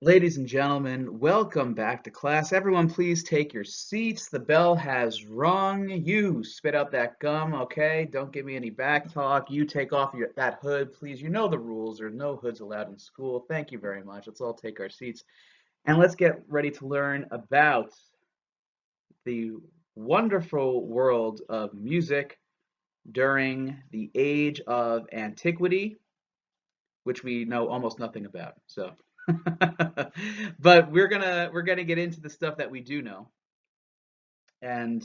Ladies and gentlemen, welcome back to class. Everyone, please take your seats. The bell has rung. You spit out that gum, okay? Don't give me any back talk. You take off that hood, please. You know the rules. There are no hoods allowed in school. Thank you very much. Let's all take our seats and let's get ready to learn about the wonderful world of music during the age of antiquity, which we know almost nothing about. So but we're gonna get into the stuff that we do know. And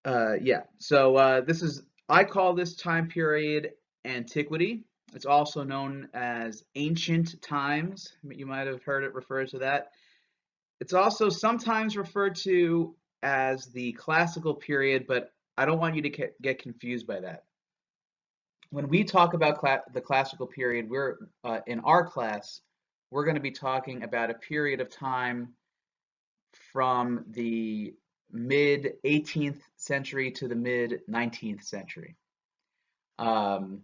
yeah, so this is I call this time period antiquity. It's also known as ancient times. You might have heard it referred to that. It's also sometimes referred to as the classical period, but I don't want you to get confused by that. When we talk about the classical period, we're in our class, we're going to be talking about a period of time from the mid 18th century to the mid 19th century. Um,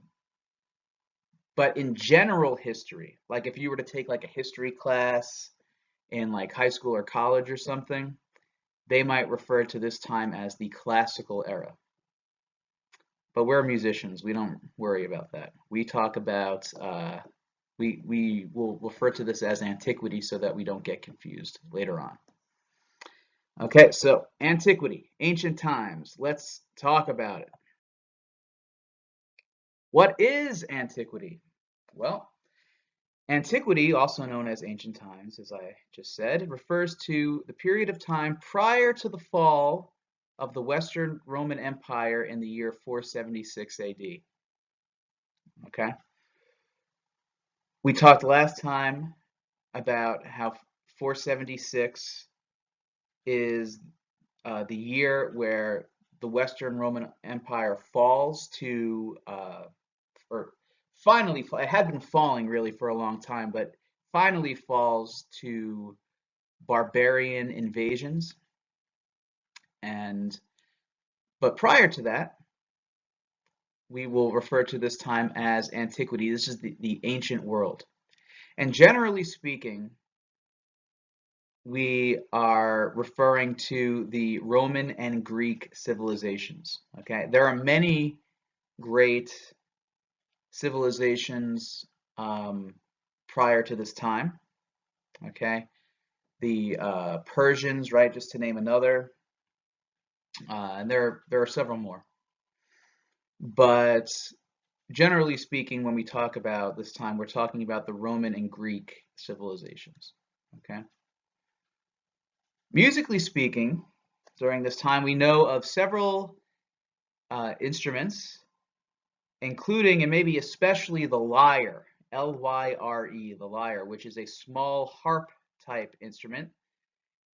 but in general history, like if you were to take like a history class in like high school or college or something, they might refer to this time as the classical era. But we're musicians. We don't worry about that. We talk about we will refer to this as antiquity so that we don't get confused later on. Okay, so antiquity, ancient times. Let's talk about it. What is antiquity? Well, antiquity, also known as ancient times, as I just said, refers to the period of time prior to the fall of the Western Roman Empire in the year 476 AD. Okay? We talked last time about how 476 is the year where the Western Roman Empire falls to, or finally, it had been falling really for a long time, but finally falls to barbarian invasions. And but prior to that, we will refer to this time as antiquity. This is the ancient world. And generally speaking, we are referring to the Roman and Greek civilizations. Okay, there are many great civilizations prior to this time. Okay, the Persians, right, just to name another, and there are several more. But generally speaking, when we talk about this time, we're talking about the Roman and Greek civilizations. Okay, musically speaking, during this time, we know of several instruments, including and maybe especially the lyre, L-Y-R-E, the lyre, which is a small harp type instrument.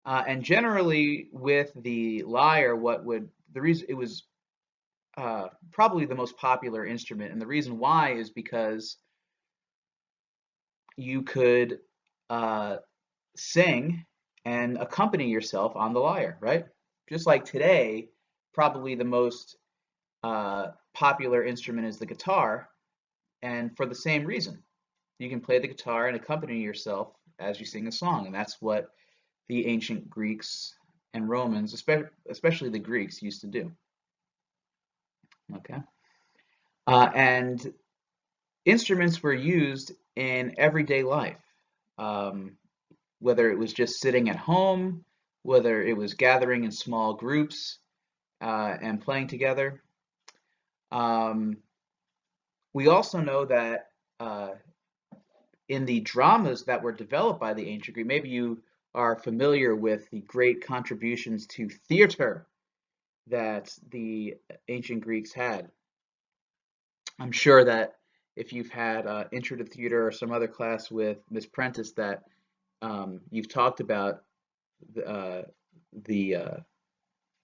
And generally with the lyre, the reason it was probably the most popular instrument, and the reason why is because you could sing and accompany yourself on the lyre, right? Just like today, probably the most popular instrument is the guitar, and for the same reason. You can play the guitar and accompany yourself as you sing a song, and that's what the ancient Greeks and Romans, especially the Greeks, used to do. Okay, and instruments were used in everyday life, um, whether it was just sitting at home, whether it was gathering in small groups and playing together. Um, we also know that in the dramas that were developed by the ancient Greek, maybe you are familiar with the great contributions to theater that the ancient Greeks had. I'm sure that if you've had Intro to Theater or some other class with Miss Prentice, that you've talked about the uh, the, uh,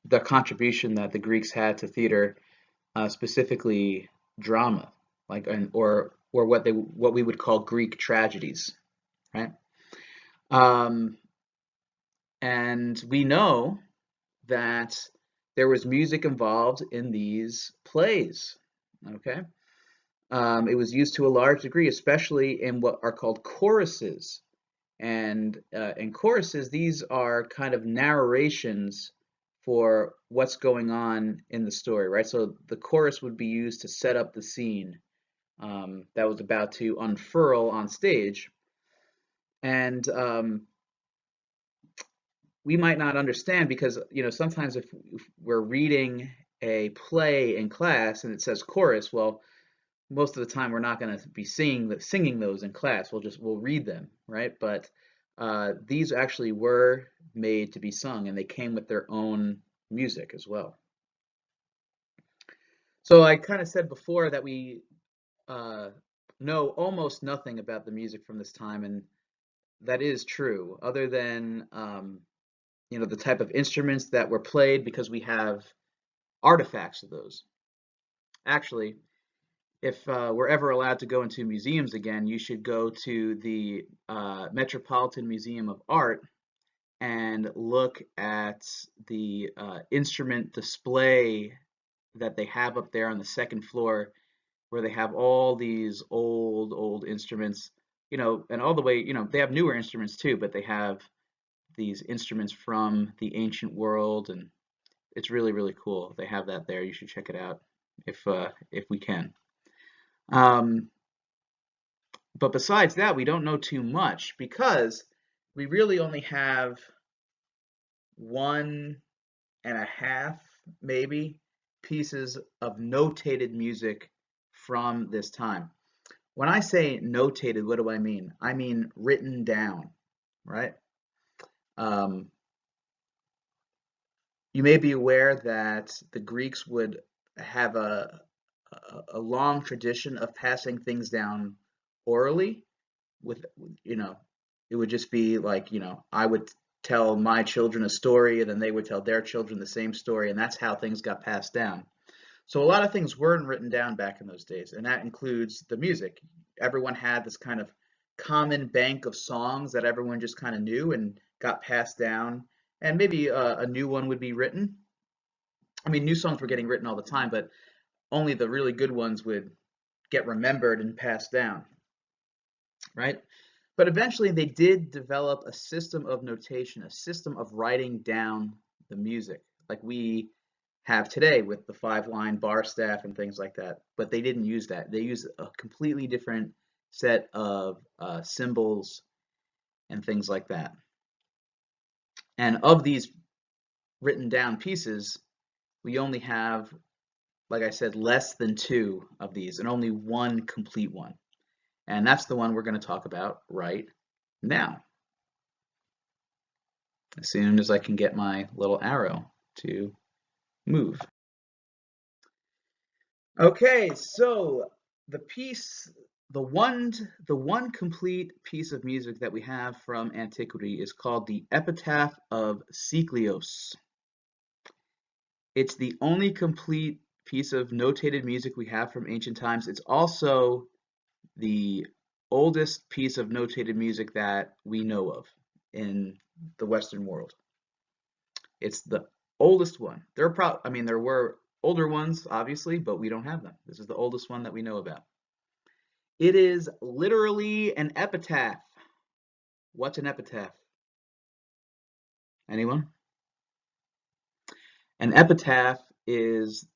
the contribution that the Greeks had to theater, specifically drama, like or what we would call Greek tragedies, right? Um, and we know that there was music involved in these plays. Okay, It was used to a large degree, especially in what are called choruses. And in choruses, these are kind of narrations for what's going on in the story, right? So the chorus would be used to set up the scene that was about to unfurl on stage. And we might not understand because, sometimes if we're reading a play in class and it says chorus, well, most of the time we're not going to be singing those in class. We'll read them, right? But these actually were made to be sung, and they came with their own music as well. So I kind of said before that we uh, know almost nothing about the music from this time, and that is true, other than the type of instruments that were played because we have artifacts of those. Actually, if we're ever allowed to go into museums again, you should go to the Metropolitan Museum of Art and look at the instrument display that they have up there on the second floor, where they have all these old instruments, and all the way, they have newer instruments too, but they have these instruments from the ancient world, and it's really, really cool. They have that there. You should check it out if we can. But besides that, we don't know too much because we really only have 1.5, maybe, pieces of notated music from this time. When I say notated, what do I mean? I mean written down, right? Um, you may be aware that the Greeks would have a long tradition of passing things down orally with, you know, it would just be like, I would tell my children a story and then they would tell their children the same story, and that's how things got passed down. So a lot of things weren't written down back in those days, and that includes the music. Everyone had this kind of common bank of songs that everyone just kind of knew and got passed down, and maybe a new one would be written. I mean, new songs were getting written all the time, but only the really good ones would get remembered and passed down, right? But eventually they did develop a system of notation, a system of writing down the music, like we have today with the 5-line bar staff and things like that. But they didn't use that. They used a completely different set of symbols and things like that. And of these written down pieces, we only have, like I said, less than 2 of these and only one complete one. And that's the one we're going to talk about right now, as soon as I can get my little arrow to move. Okay, so the piece, the one complete piece of music that we have from Antiquity is called the Epitaph of Siklios. It's the only complete piece of notated music we have from ancient times. It's also the oldest piece of notated music that we know of in the Western world. It's the oldest one. There were older ones, obviously, but we don't have them. This is the oldest one that we know about. It is literally an epitaph. What's an epitaph? Anyone? An epitaph is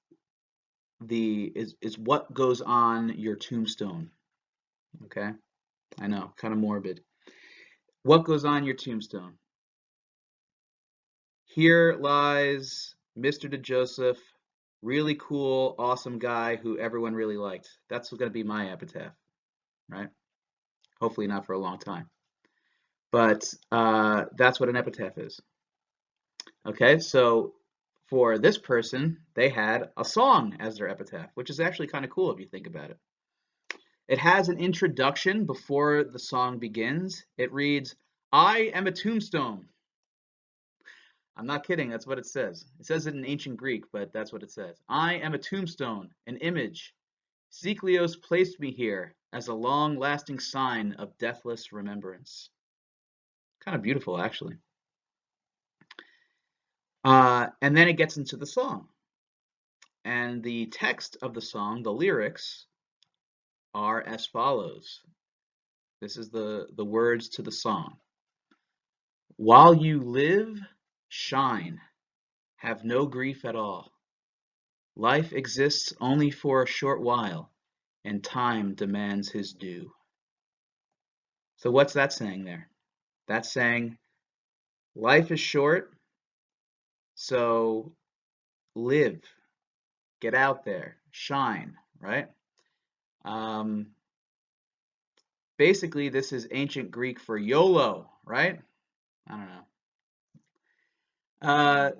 what goes on your tombstone. Okay? I know, kind of morbid. What goes on your tombstone? Here lies Mr. DeJoseph, really cool, awesome guy who everyone really liked. That's going to be my epitaph, right? Hopefully not for a long time. But that's what an epitaph is. Okay, so for this person, they had a song as their epitaph, which is actually kind of cool if you think about it. It has an introduction before the song begins. It reads, "I am a tombstone." I'm not kidding, that's what it says. It says it in ancient Greek, but that's what it says. "I am a tombstone, an image. Siklios placed me here as a long-lasting sign of deathless remembrance." Kind of beautiful, actually. And then it gets into the song. And the text of the song, the lyrics, are as follows. This is the words to the song. While you live, shine, have no grief at all. Life exists only for a short while, and time demands his due. So what's that saying there? That's saying life is short, so live, get out there, shine, right? Um, Basically, this is ancient Greek for YOLO, right? I don't know.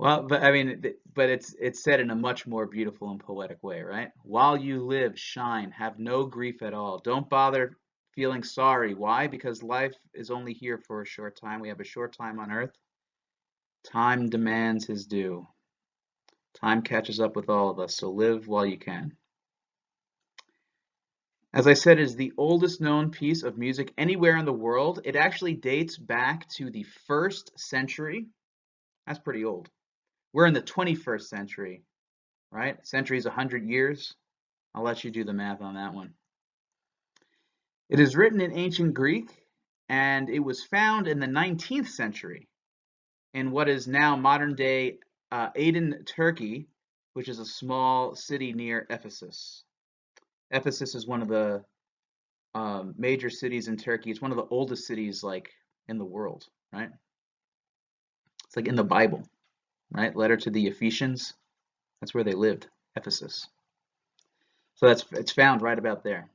Well, but I mean, but it's said in a much more beautiful and poetic way, right? While you live, shine, have no grief at all. Don't bother feeling sorry. Why? Because life is only here for a short time. We have a short time on earth. Time demands his due. Time catches up with all of us, so live while you can. As I said, it is the oldest known piece of music anywhere in the world. It actually dates back to the 1st century. That's pretty old. We're in the 21st century, right? Century's 100 years. I'll let you do the math on that one. It is written in ancient Greek, and it was found in the 19th century in what is now modern-day Aden, Turkey, which is a small city near Ephesus. Ephesus is one of the major cities in Turkey. It's one of the oldest cities like in the world, right? It's like in the Bible, right? Letter to the Ephesians. That's where they lived, Ephesus. So it's found right about there.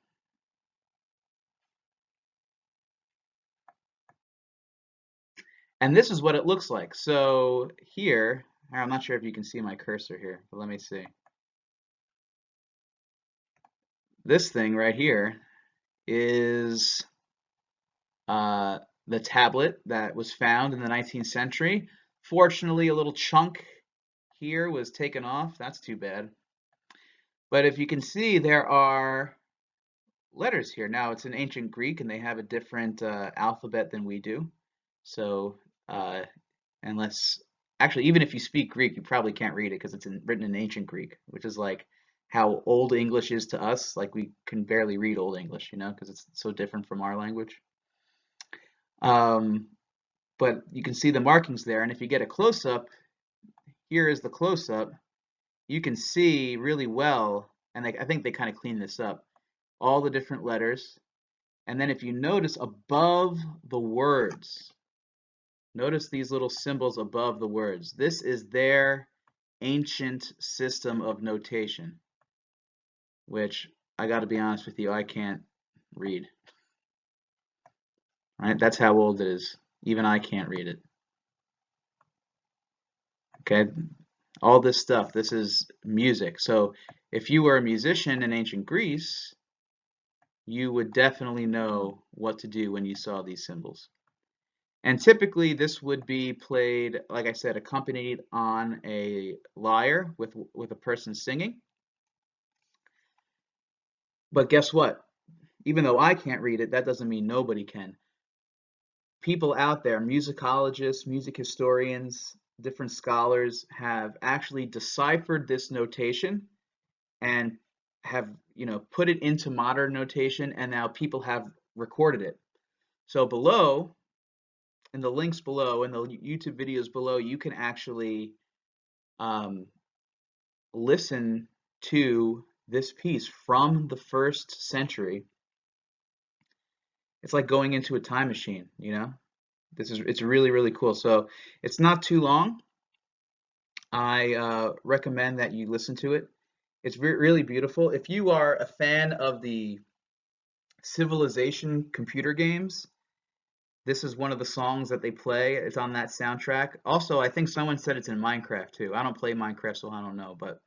And this is what it looks like. So here, I'm not sure if you can see my cursor here, but let me see. This thing right here is the tablet that was found in the 19th century. Fortunately, a little chunk here was taken off. That's too bad. But if you can see, there are letters here. Now, it's in ancient Greek, and they have a different alphabet than we do. So, unless, actually, even if you speak Greek, you probably can't read it because it's written in ancient Greek, which is like how Old English is to us. Like, we can barely read Old English, you know, because it's so different from our language. But you can see the markings there, and if you get a close-up, here is the close-up, you can see really well, and I think they kind of clean this up, all the different letters. And then if you notice above the words, notice these little symbols above the words. This is their ancient system of notation, which I got to be honest with you, I can't read. Right? That's how old it is. Even I can't read it. Okay? All this stuff, this is music. So if you were a musician in ancient Greece, you would definitely know what to do when you saw these symbols. And typically this would be played, like I said, accompanied on a lyre with a person singing. But guess what? Even though I can't read it, that doesn't mean nobody can. People out there, musicologists, music historians, different scholars have actually deciphered this notation and have, you know, put it into modern notation, and now people have recorded it. So below, in the links below, in the YouTube videos below, you can actually listen to this piece from the 1st century. It's like going into a time machine, you know? It's really, really cool. So it's not too long. I recommend that you listen to it. It's really beautiful. If you are a fan of the Civilization computer games, this is one of the songs that they play. It's on that soundtrack. Also, I think someone said it's in Minecraft too. I don't play Minecraft, so I don't know, but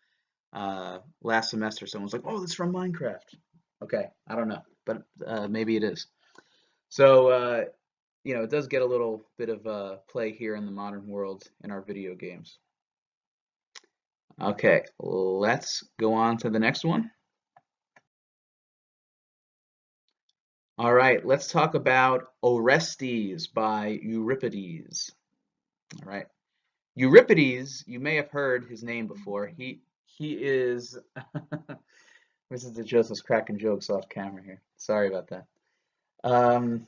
last semester someone was like, oh, this is from Minecraft. Okay, I don't know, but maybe it is. So, you know, it does get a little bit of play here in the modern world in our video games. Okay, let's go on to the next one. All right, let's talk about Orestes by Euripides. All right. Euripides, you may have heard his name before. He is, this is the Joseph's cracking jokes off camera here. Sorry about that. Um,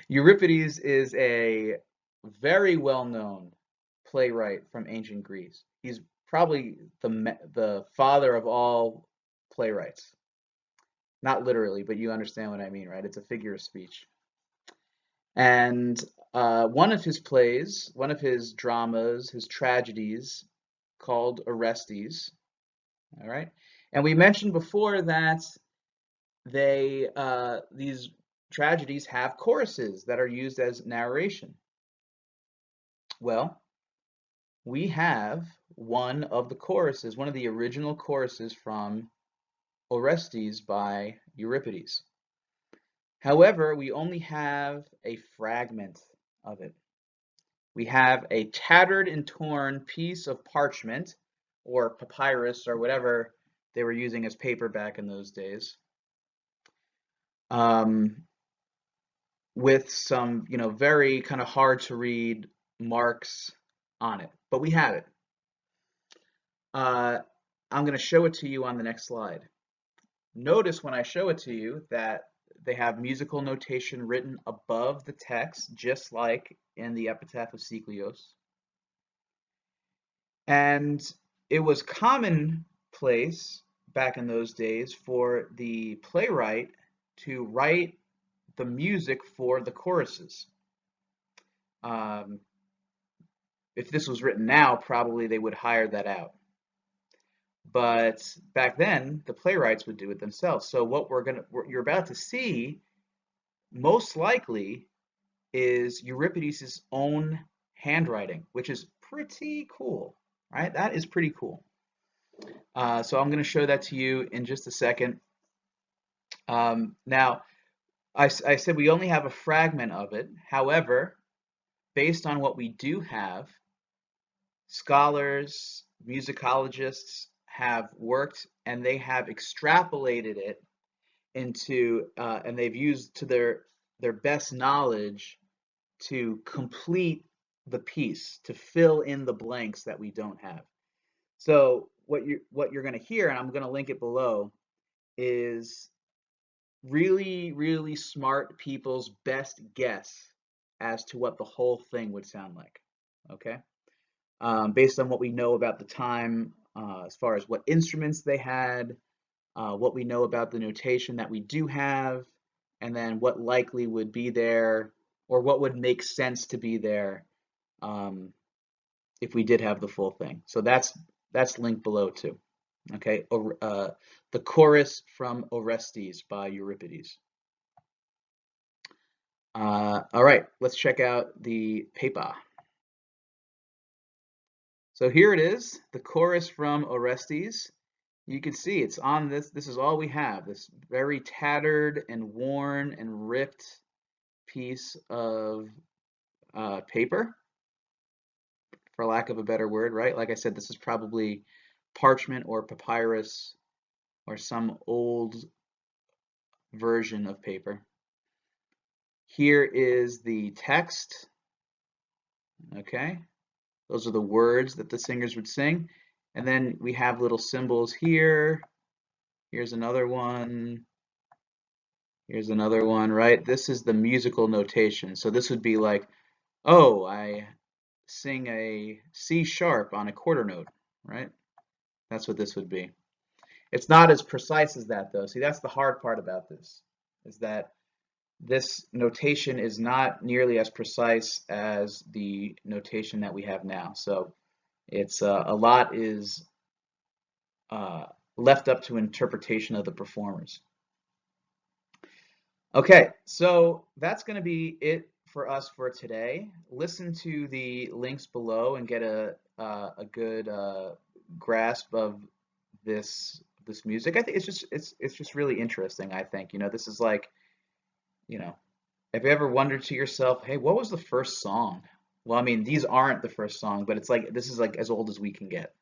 Euripides is a very well-known playwright from ancient Greece. He's probably the father of all playwrights. Not literally, but you understand what I mean, right? It's a figure of speech. And one of his plays, one of his dramas, his tragedies, called Orestes. All right. And we mentioned before that these tragedies have choruses that are used as narration. Well, we have one of the choruses, one of the original choruses from Orestes by Euripides. However, we only have a fragment of it. We have a tattered and torn piece of parchment or papyrus or whatever they were using as paper back in those days, with some, very kind of hard to read marks on it. But we have it. I'm going to show it to you on the next slide. Notice when I show it to you that they have musical notation written above the text, just like in the Epitaph of Siklios. And it was commonplace back in those days for the playwright to write the music for the choruses. If this was written now, probably they would hire that out. But back then, the playwrights would do it themselves. So what you're about to see, most likely, is Euripides' own handwriting, which is pretty cool, right? That is pretty cool. So I'm going to show that to you in just a second. Now, I said we only have a fragment of it. However, based on what we do have, scholars, musicologists have worked and they have extrapolated it into, and they've used to their best knowledge to complete the piece, to fill in the blanks that we don't have. So what you're going to hear, and I'm going to link it below, is really, really smart people's best guess as to what the whole thing would sound like. Okay, based on what we know about the time, as far as what instruments they had, what we know about the notation that we do have, and then what likely would be there, or what would make sense to be there, if we did have the full thing. So that's linked below too. Okay, the chorus from Orestes by Euripides. All right, let's check out the paper. So here it is, the chorus from Orestes. You can see it's on this. This is all we have, this very tattered and worn and ripped piece of paper, for lack of a better word, right? Like I said, this is probably parchment or papyrus or some old version of paper. Here is the text. Okay, those are the words that the singers would sing. And then we have little symbols here. Here's another one. Here's another one, right? This is the musical notation. So this would be like, oh, I sing a C sharp on a quarter note, right? That's what this would be. It's not as precise as that, though. See, that's the hard part about this, is that this notation is not nearly as precise as the notation that we have now. So it's a lot is left up to interpretation of the performers. Okay, so that's going to be it for us for today. Listen to the links below and get a good grasp of this music. I think it's just really interesting. I think, this is like, have you ever wondered to yourself, hey, what was the first song? Well, I mean, these aren't the first song, but it's like this is like as old as we can get.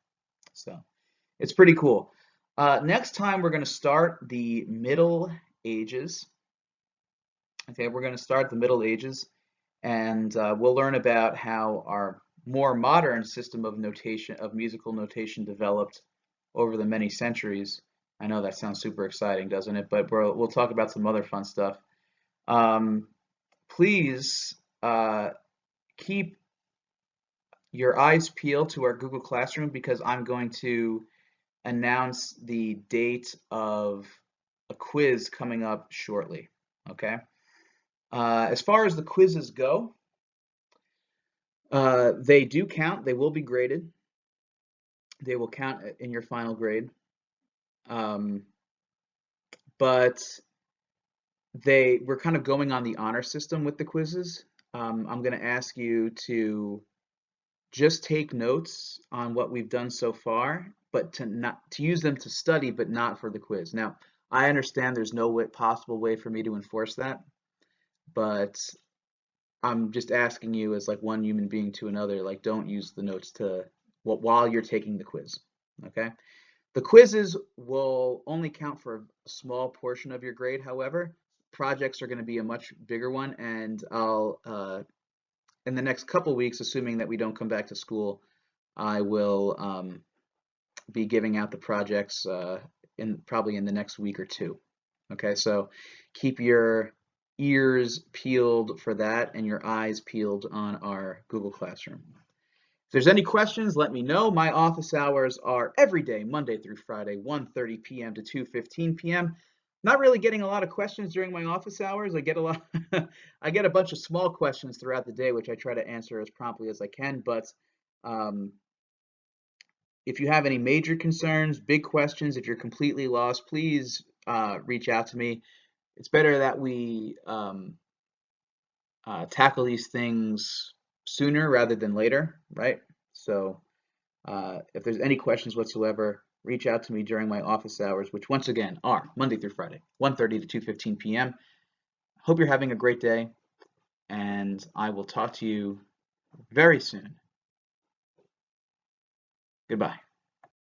So it's pretty cool. Next time we're going to start the Middle Ages. Okay, we're going to start the Middle Ages, and we'll learn about how our more modern system of notation, of musical notation developed over the many centuries. I know that sounds super exciting, doesn't it? But we'll talk about some other fun stuff. Um, Please keep your eyes peeled to our Google Classroom because I'm going to announce the date of a quiz coming up shortly. Okay. As far as the quizzes go, they do count. They will be graded. They will count in your final grade. Um, but we're kind of going on the honor system with the quizzes. I'm going to ask you to just take notes on what we've done so far, but to use them to study, but not for the quiz. Now, I understand there's no possible way for me to enforce that, but I'm just asking you as like one human being to another, like don't use the notes to while you're taking the quiz. Okay? The quizzes will only count for a small portion of your grade. However, projects are going to be a much bigger one, and I'll in the next couple weeks, assuming that we don't come back to school, I will be giving out the projects probably in the next week or two. Okay, so keep your ears peeled for that and your eyes peeled on our Google Classroom. If there's any questions, let me know. My office hours are every day, Monday through Friday, 1:30 p.m. to 2:15 p.m. Not really getting a lot of questions during my office hours. I get a lot I get a bunch of small questions throughout the day, which I try to answer as promptly as I can. But um, if you have any major concerns, big questions, if you're completely lost, please reach out to me. It's better that we tackle these things sooner rather than later, right? So if there's any questions whatsoever, reach out to me during my office hours, which once again are Monday through Friday, 1:30 to 2:15 p.m. Hope you're having a great day, and I will talk to you very soon. Goodbye.